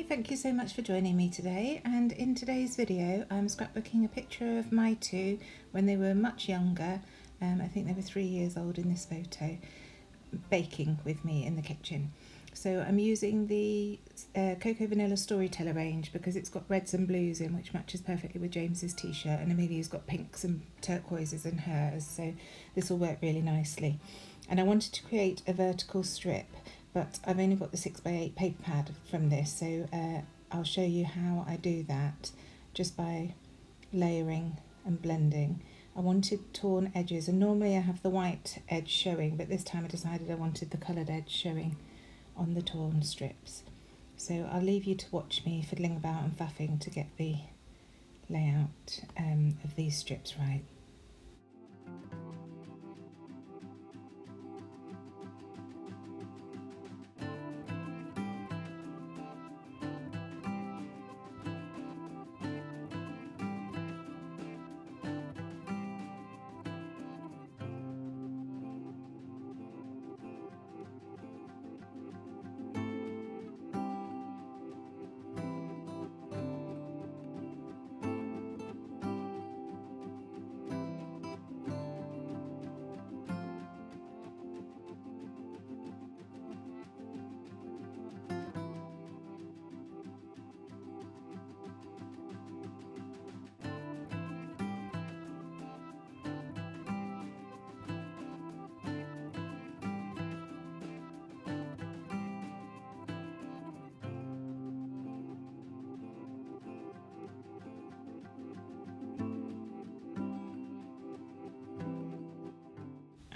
thank you so much for joining me today, and in today's video I'm scrapbooking a picture of my two when they were much younger. I think they were 3 years old in this photo, baking with me in the kitchen. So I'm using the Cocoa Vanilla Storyteller range because it's got reds and blues in, which matches perfectly with James's t-shirt, and Amelia's got pinks and turquoises in hers, so this will work really nicely. And I wanted to create a vertical strip, but I've only got the 6x8 paper pad from this, so I'll show you how I do that just by layering and blending. I wanted torn edges, and normally I have the white edge showing, but this time I decided I wanted the coloured edge showing on the torn strips. So I'll leave you to watch me fiddling about and faffing to get the layout of these strips right.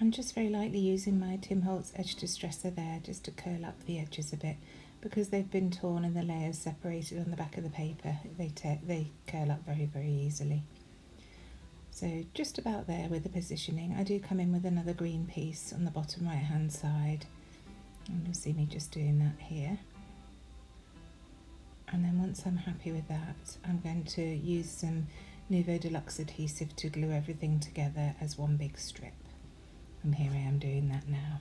I'm just very lightly using my Tim Holtz edge distresser there just to curl up the edges a bit, because they've been torn and the layers separated on the back of the paper. They curl up very easily. So just about there with the positioning. I do come in with another green piece on the bottom right hand side, and you'll see me just doing that here. And then once I'm happy with that, I'm going to use some Nuvo Deluxe adhesive to glue everything together as one big strip. And here I am doing that now.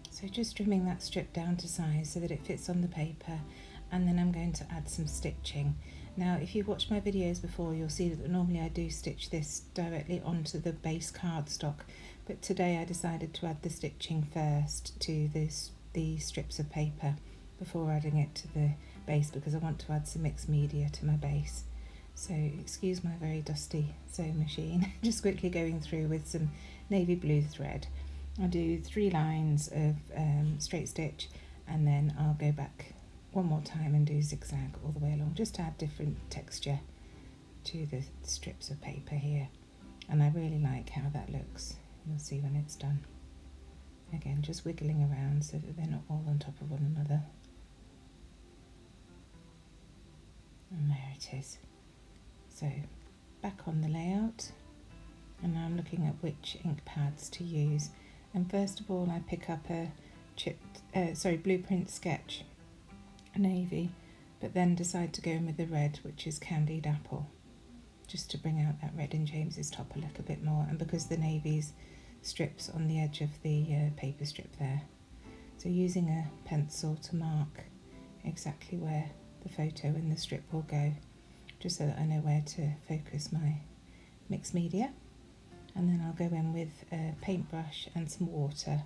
So just trimming that strip down to size so that it fits on the paper, and then I'm going to add some stitching. Now if you've watched my videos before, you'll see that normally I do stitch this directly onto the base cardstock, but today I decided to add the stitching first to the strips of paper before adding it to the base, because I want to add some mixed media to my base. So excuse my very dusty sewing machine. Just quickly going through with some navy blue thread. I'll do 3 lines of straight stitch, and then I'll go back one more time and do zigzag all the way along, just to add different texture to the strips of paper here. And I really like how that looks. You'll see when it's done. Again, just wiggling around so that they're not all on top of one another. And there it is. So back on the layout, and now I'm looking at which ink pads to use. And first of all, I pick up a blueprint sketch, navy, but then decide to go in with the red, which is Candied Apple, just to bring out that red in James's top a little bit more, and because the navy's strips on the edge of the paper strip there. So using a pencil to mark exactly where the photo and the strip will go, just so that I know where to focus my mixed media. And then I'll go in with a paintbrush and some water,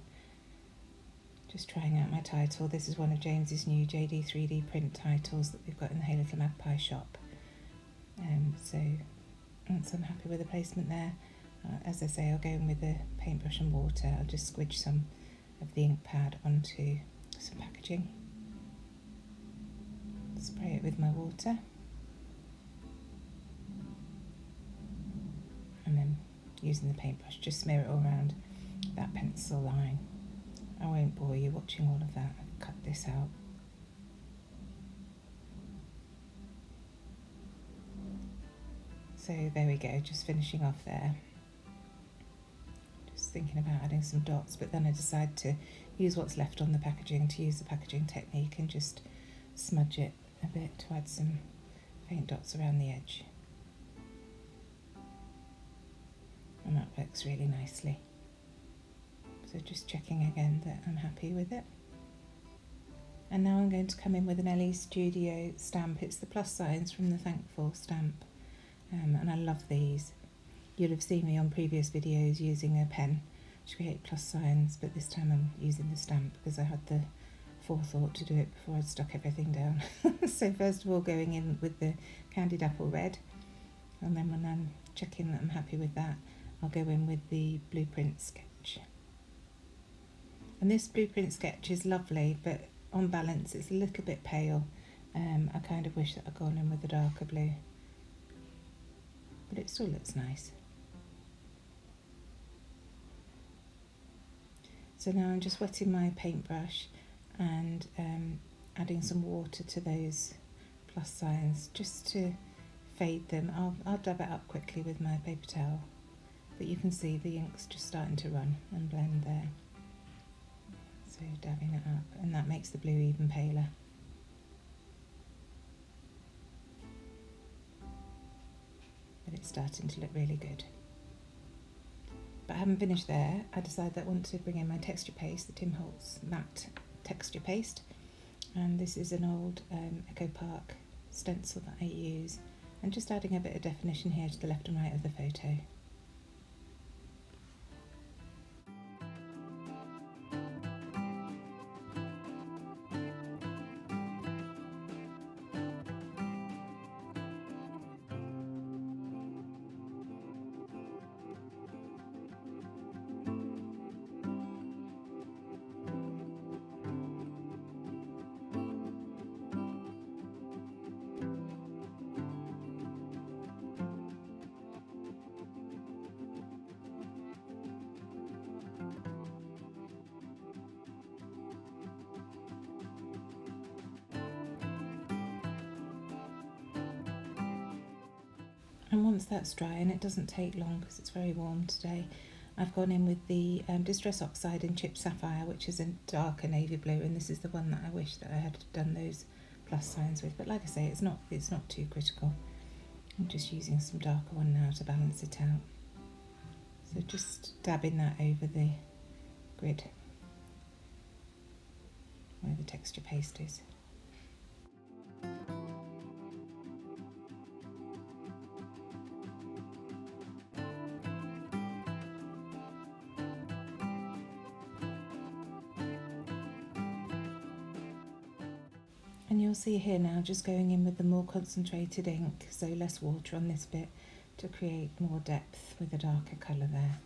just trying out my title. This is one of James's new JD3D Print titles that we've got in the Hey Little Magpie shop. So once I'm happy with the placement there, as I say, I'll go in with the paintbrush and water. I'll just squidge some of the ink pad onto some packaging, spray it with my water, and then using the paintbrush just smear it all around that pencil line. I won't bore you watching all of that, I've cut this out. So there we go, just finishing off there. Just thinking about adding some dots, but then I decided to use what's left on the packaging, to use the packaging technique and just smudge it a bit to add some faint dots around the edge. And that works really nicely. So just checking again that I'm happy with it. And now I'm going to come in with an LE Studio stamp. It's the plus signs from the Thankful stamp. And I love these. You'll have seen me on previous videos using a pen to create plus signs, but this time I'm using the stamp because I had the forethought to do it before I'd stuck everything down. So first of all, going in with the Candied Apple Red, and then when I'm checking that I'm happy with that, I'll go in with the Blueprint Sketch. And this Blueprint Sketch is lovely, but on balance it's a little bit pale. I kind of wish that I'd gone in with a darker blue, but it still looks nice. So now I'm just wetting my paintbrush and adding some water to those plus signs just to fade them. I'll dab it up quickly with my paper towel, but you can see the ink's just starting to run and blend there. So dabbing it up, and that makes the blue even paler. But it's starting to look really good. But I haven't finished there. I decided that I want to bring in my texture paste, the Tim Holtz matte texture paste. And this is an old Echo Park stencil that I use. And just adding a bit of definition here to the left and right of the photo. And once that's dry, and it doesn't take long because it's very warm today, I've gone in with the Distress Oxide in Chip Sapphire, which is a darker navy blue, and this is the one that I wish that I had done those plus signs with. But like I say, it's not too critical. I'm just using some darker one now to balance it out. So just dabbing that over the grid where the texture paste is. And you'll see here now just going in with the more concentrated ink, so less water on this bit, to create more depth with a darker colour there.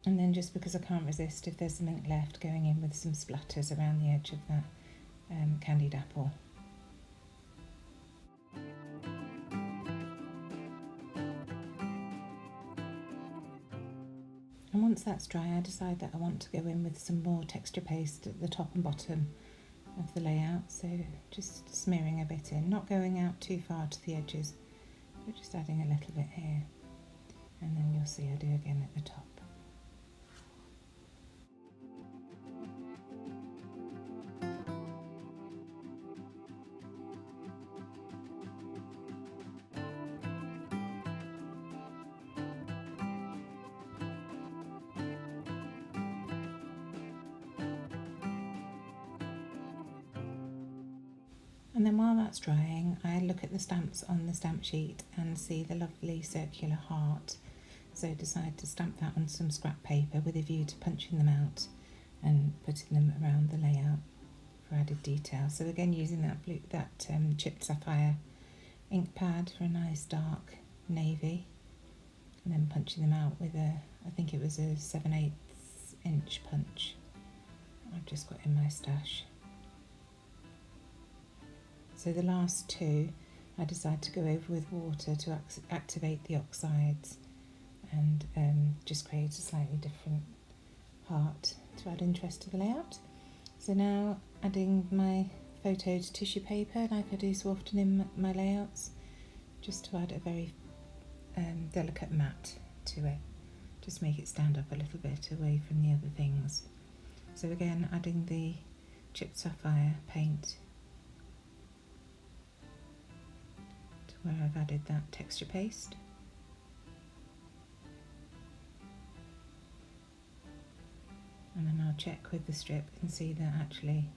And then just because I can't resist, if there's some ink left, going in with some splatters around the edge of that candied apple. And once that's dry, I decide that I want to go in with some more texture paste at the top and bottom of the layout, so just smearing a bit in, not going out too far to the edges, but just adding a little bit here, and then you'll see I do again at the top. And then while that's drying, I look at the stamps on the stamp sheet and see the lovely circular heart. So I decide to stamp that on some scrap paper with a view to punching them out and putting them around the layout for added detail. So again, using that chipped sapphire ink pad for a nice dark navy, and then punching them out with I think it was a 7/8 inch punch I've just got in my stash. So the last two I decided to go over with water to activate the oxides and just create a slightly different heart to add interest to the layout. So now adding my photo to tissue paper like I do so often in my layouts, just to add a very delicate matte to it, just make it stand up a little bit away from the other things. So again, adding the chipped sapphire paint to where I've added that texture paste. And then I'll check with the strip and see that actually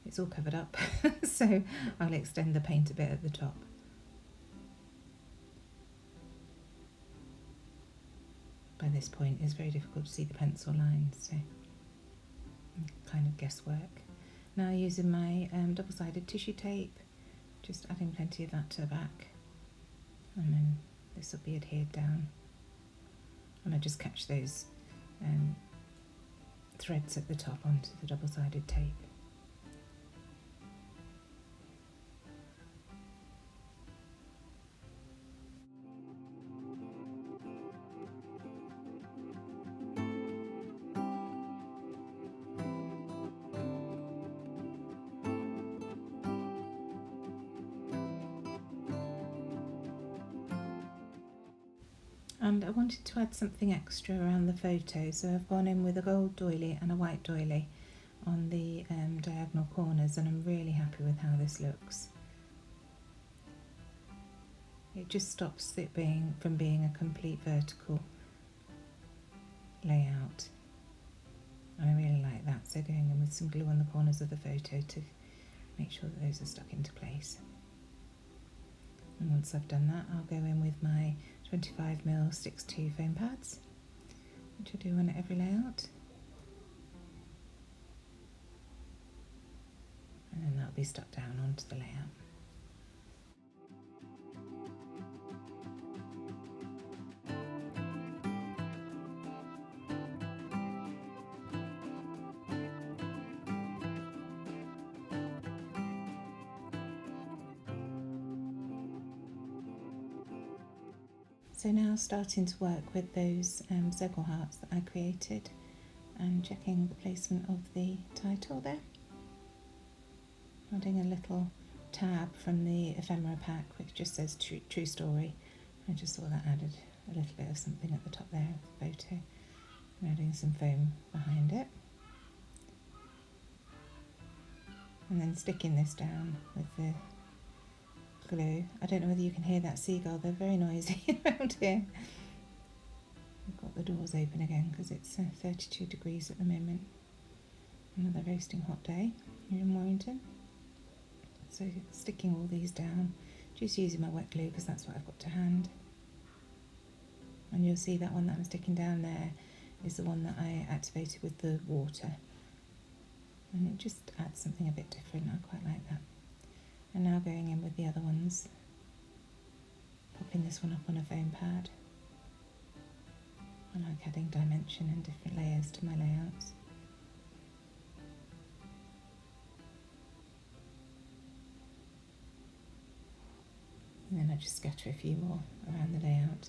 it's all covered up. So I'll extend the paint a bit at the top. By this point it's very difficult to see the pencil lines, so kind of guesswork. Now using my double-sided tissue tape, just adding plenty of that to the back, and then this will be adhered down. And I just catch those threads at the top onto the double-sided tape. And I wanted to add something extra around the photo, so I've gone in with a gold doily and a white doily on the diagonal corners, and I'm really happy with how this looks. It just stops it from being a complete vertical layout. And I really like that, so going in with some glue on the corners of the photo to make sure that those are stuck into place. And once I've done that, I'll go in with my 25mm 6-2 foam pads, which I do on every layout. And then that'll be stuck down onto the layout. So now starting to work with those circle hearts that I created and checking the placement of the title there. Adding a little tab from the ephemera pack which just says true story. I just thought that added a little bit of something at the top there of the photo. And adding some foam behind it. And then sticking this down with the glue. I don't know whether you can hear that seagull, they're very noisy around here. I've got the doors open again because it's 32 degrees at the moment. Another roasting hot day here in Warrington. So sticking all these down, just using my wet glue because that's what I've got to hand. And you'll see that one that I'm sticking down there is the one that I activated with the water. And it just adds something a bit different, I quite like that. And now going in with the other ones, popping this one up on a foam pad. I like adding dimension and different layers to my layouts. And then I just scatter a few more around the layout.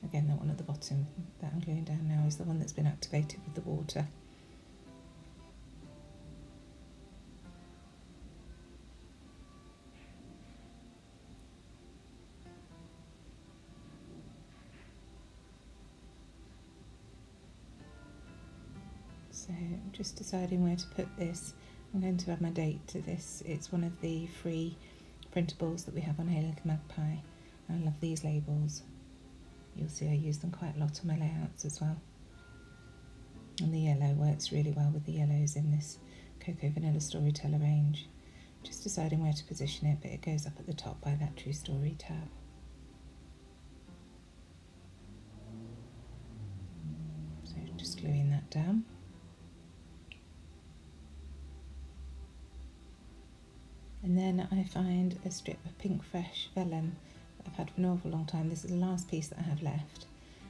Again, that one at the bottom that I'm gluing down now is the one that's been activated with the water. So I'm just deciding where to put this. I'm going to add my date to this. It's one of the free printables that we have on Hey Little Magpie. I love these labels. You'll see I use them quite a lot on my layouts as well. And the yellow works really well with the yellows in this Cocoa Vanilla Storyteller range. Just deciding where to position it, but it goes up at the top by that True Story tab. So just gluing that down. And then I find a strip of pink fresh vellum that I've had for an awful long time. This is the last piece that I have left.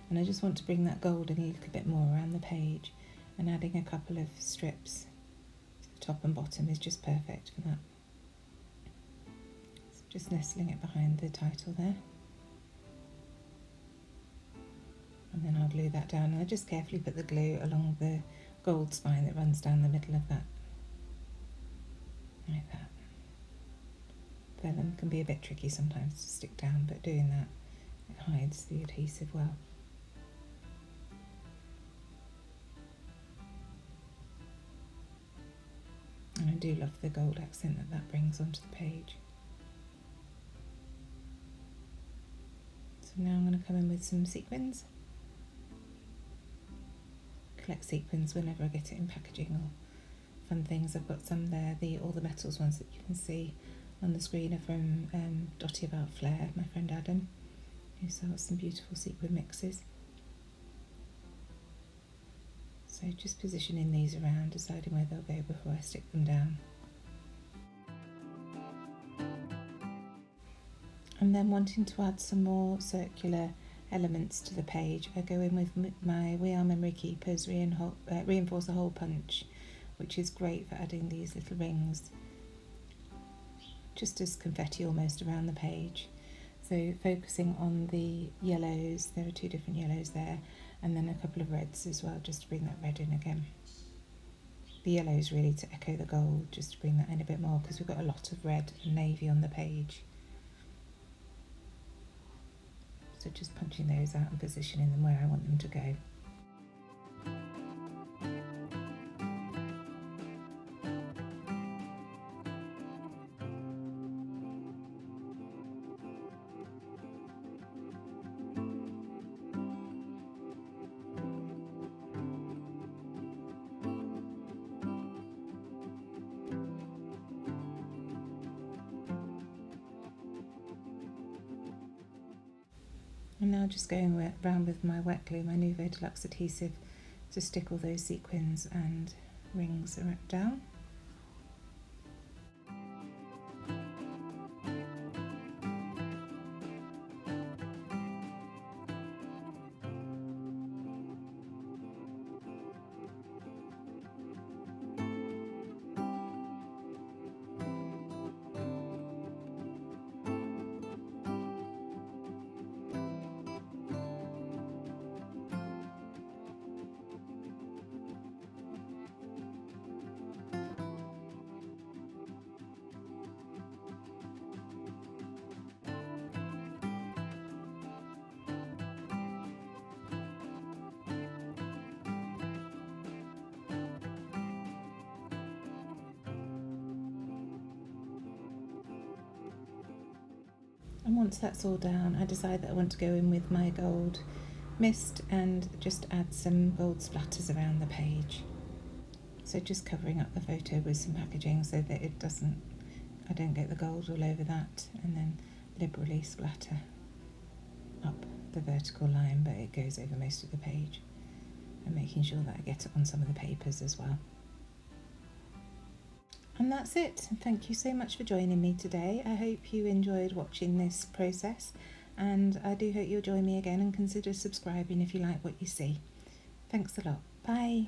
And I just want to bring that gold in a little bit more around the page, and adding a couple of strips to the top and bottom is just perfect for that. So just nestling it behind the title there. And then I'll glue that down, and I just carefully put the glue along the gold spine that runs down the middle of that. Like that. Vellum can be a bit tricky sometimes to stick down, but doing that, it hides the adhesive well. And I do love the gold accent that that brings onto the page. So now I'm going to come in with some sequins. Collect sequins whenever I get it in packaging or fun things. I've got some there, all the metals ones that you can see on the screen are from Dotty About Flair, my friend Adam, who sells some beautiful sequin mixes. So just positioning these around, deciding where they'll go before I stick them down. And then wanting to add some more circular elements to the page, I go in with my We Are Memory Keepers Reinforcer Hole Punch, which is great for adding these little rings, just as confetti almost around the page. So focusing on the yellows, there are two different yellows there, and then a couple of reds as well, just to bring that red in again. The yellow is really to echo the gold, just to bring that in a bit more, because we've got a lot of red and navy on the page. So just punching those out and positioning them where I want them to go. I'm now just going around with my wet glue, my Nouveau Deluxe adhesive, to stick all those sequins and rings down. And once that's all down, I decide that I want to go in with my gold mist and just add some gold splatters around the page. So just covering up the photo with some packaging so that I don't get the gold all over that, and then liberally splatter up the vertical line, but it goes over most of the page, and making sure that I get it on some of the papers as well. And that's it. Thank you so much for joining me today. I hope you enjoyed watching this process, and I do hope you'll join me again and consider subscribing if you like what you see. Thanks a lot. Bye.